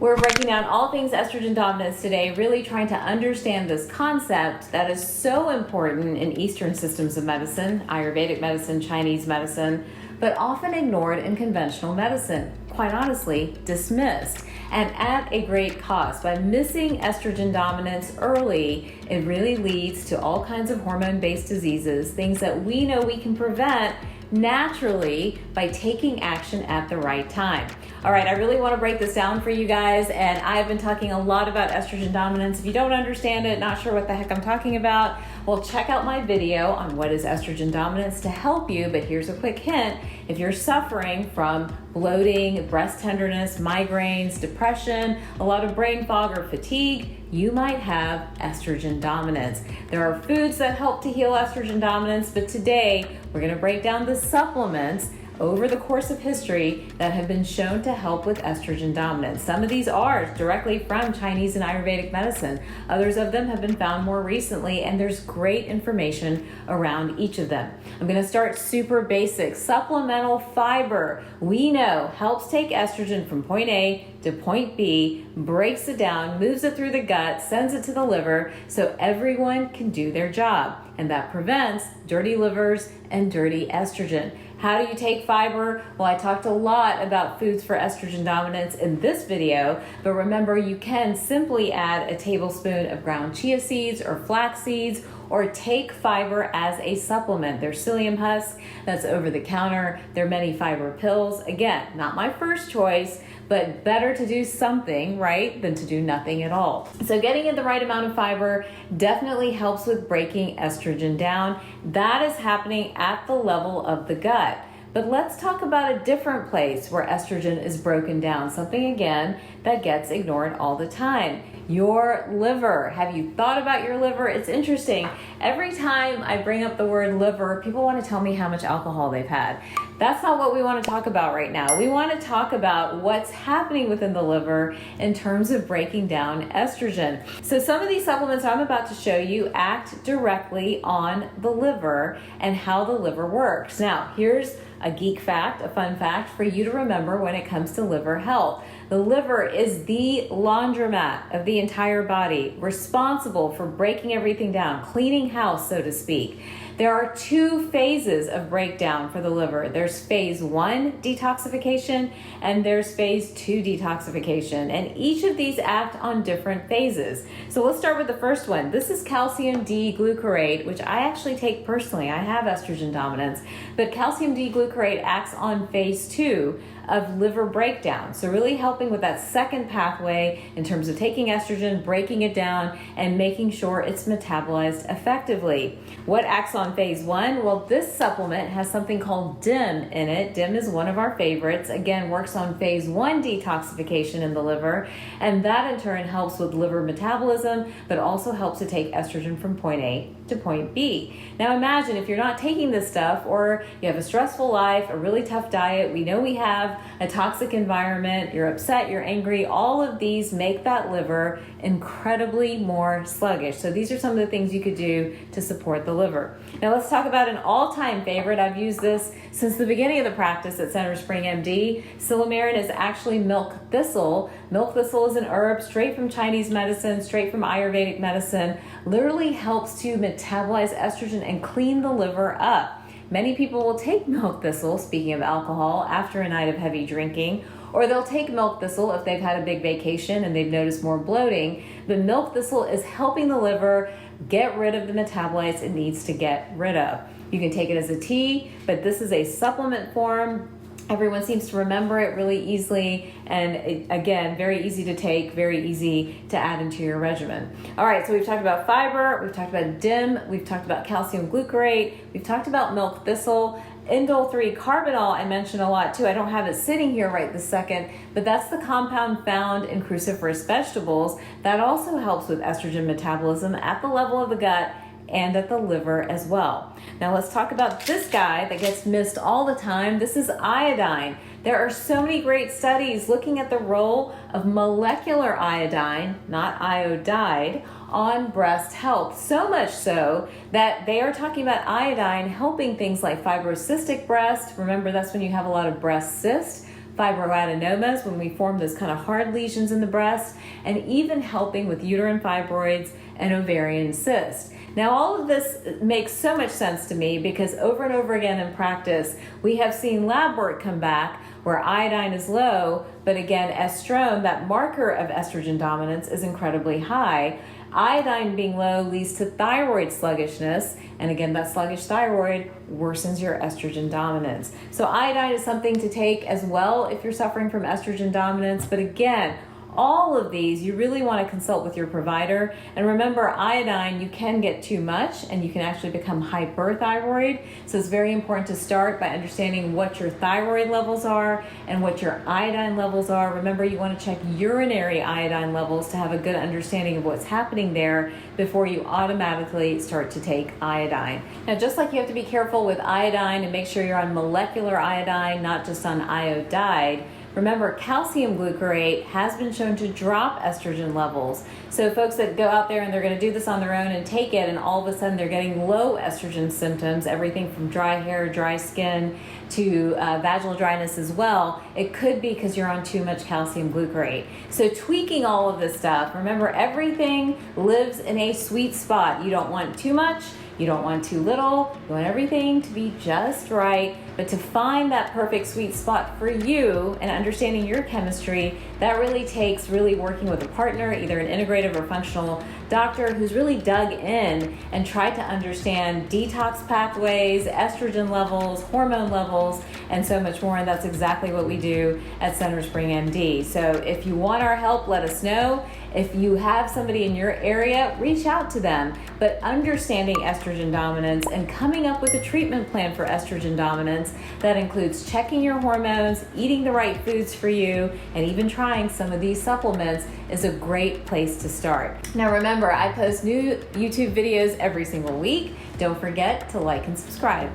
We're breaking down all things estrogen dominance today, really trying to understand this concept that is so important in Eastern systems of medicine, Ayurvedic medicine, Chinese medicine, but often ignored in conventional medicine, quite honestly, dismissed, and at a great cost. By missing estrogen dominance early, it really leads to all kinds of hormone-based diseases, things that we know we can prevent naturally by taking action at the right time. All right, I really want to break this down for you guys, and I've been talking a lot about estrogen dominance. If you don't understand it, not sure what the heck I'm talking about, well, check out my video on what is estrogen dominance to help you. But here's a quick hint: if you're suffering from bloating, breast tenderness, migraines, depression, a lot of brain fog or fatigue, you might have estrogen dominance. There are foods that help to heal estrogen dominance, but today we're going to break down the supplements over the course of history that have been shown to help with estrogen dominance. Some of these are directly from Chinese and Ayurvedic medicine. Others of them have been found more recently, and there's great information around each of them. I'm going to start super basic. Supplemental fiber, we know, helps take estrogen from point A to point B, breaks it down, moves it through the gut, sends it to the liver so everyone can do their job. And that prevents dirty livers and dirty estrogen. How do you take fiber? Well, I talked a lot about foods for estrogen dominance in this video, but remember, you can simply add a tablespoon of ground chia seeds or flax seeds, or take fiber as a supplement. There's psyllium husk that's over the counter. There are many fiber pills. Again, not my first choice, but better to do something, right, than to do nothing at all. So getting in the right amount of fiber definitely helps with breaking estrogen down. That is happening at the level of the gut. But let's talk about a different place where estrogen is broken down, something again that gets ignored all the time. Your liver. Have you thought about your liver? It's interesting. Every time I bring up the word liver, people want to tell me how much alcohol they've had. That's not what we want to talk about right now. We want to talk about what's happening within the liver in terms of breaking down estrogen. So some of these supplements I'm about to show you act directly on the liver and how the liver works. Now, here's a geek fact, a fun fact for you to remember when it comes to liver health. The liver is the laundromat of the entire body, responsible for breaking everything down, cleaning house, so to speak. There are two phases of breakdown for the liver. There's phase 1 detoxification and there's phase 2 detoxification. And each of these act on different phases. So let's start with the first one. This is calcium D-glucarate, which I actually take personally. I have estrogen dominance. But calcium D-glucarate acts on phase 2 of liver breakdown. So really helping with that second pathway in terms of taking estrogen, breaking it down, and making sure it's metabolized effectively. What acts on phase 1? Well, this supplement has something called DIM in it. DIM is one of our favorites. Again, works on phase 1 detoxification in the liver, and that in turn helps with liver metabolism, but also helps to take estrogen from point A to point B. Now imagine if you're not taking this stuff, or you have a stressful life, a really tough diet, we know we have a toxic environment, you're upset, you're angry, all of these make that liver incredibly more sluggish. So these are some of the things you could do to support the liver. Now let's talk about an all-time favorite. I've used this since the beginning of the practice at Center Spring MD. Silymarin is actually milk thistle. Milk thistle is an herb straight from Chinese medicine, straight from Ayurvedic medicine, literally helps to metabolize estrogen and clean the liver up. Many people will take milk thistle, speaking of alcohol, after a night of heavy drinking, or they'll take milk thistle if they've had a big vacation and they've noticed more bloating. But milk thistle is helping the liver get rid of the metabolites it needs to get rid of. You can take it as a tea, but this is a supplement form. Everyone seems to remember it really easily, and again, very easy to take, very easy to add into your regimen. All right, so we've talked about fiber, we've talked about DIM, we've talked about calcium glucarate, we've talked about milk thistle. Indole 3 carbinol I mentioned a lot too. I don't have it sitting here right this second, but that's the compound found in cruciferous vegetables that also helps with estrogen metabolism at the level of the gut and at the liver as well. Now let's talk about this guy that gets missed all the time. This is iodine. There are so many great studies looking at the role of molecular iodine, not iodide, on breast health. So much so that they are talking about iodine helping things like fibrocystic breast. Remember, that's when you have a lot of breast cysts. fibroadenomas when we form those kind of hard lesions in the breast, and even helping with uterine fibroids and ovarian cysts. Now, all of this makes so much sense to me because over and over again in practice, we have seen lab work come back where iodine is low, but again, estrone, that marker of estrogen dominance, is incredibly high. Iodine being low leads to thyroid sluggishness, and again, that sluggish thyroid worsens your estrogen dominance. So iodine is something to take as well if you're suffering from estrogen dominance, but again, all of these, you really want to consult with your provider. And remember, iodine, you can get too much and you can actually become hyperthyroid. So it's very important to start by understanding what your thyroid levels are and what your iodine levels are. Remember, you want to check urinary iodine levels to have a good understanding of what's happening there before you automatically start to take iodine. Now, just like you have to be careful with iodine and make sure you're on molecular iodine, not just on iodide, remember, calcium glucarate has been shown to drop estrogen levels. So folks that go out there and they're going to do this on their own and take it, and all of a sudden they're getting low estrogen symptoms, everything from dry hair, dry skin, to vaginal dryness as well, it could be because you're on too much calcium glucarate. So tweaking all of this stuff, remember, everything lives in a sweet spot. You don't want too much, you don't want too little, you want everything to be just right. But to find that perfect sweet spot for you and understanding your chemistry, that really takes working with a partner, either an integrative or functional doctor who's really dug in and tried to understand detox pathways, estrogen levels, hormone levels, and so much more. And that's exactly what we do at Center Spring MD. So if you want our help, let us know. If you have somebody in your area, reach out to them. But understanding estrogen dominance and coming up with a treatment plan for estrogen dominance that includes checking your hormones, eating the right foods for you, and even trying some of these supplements is a great place to start. Now remember, I post new YouTube videos every single week. Don't forget to like and subscribe.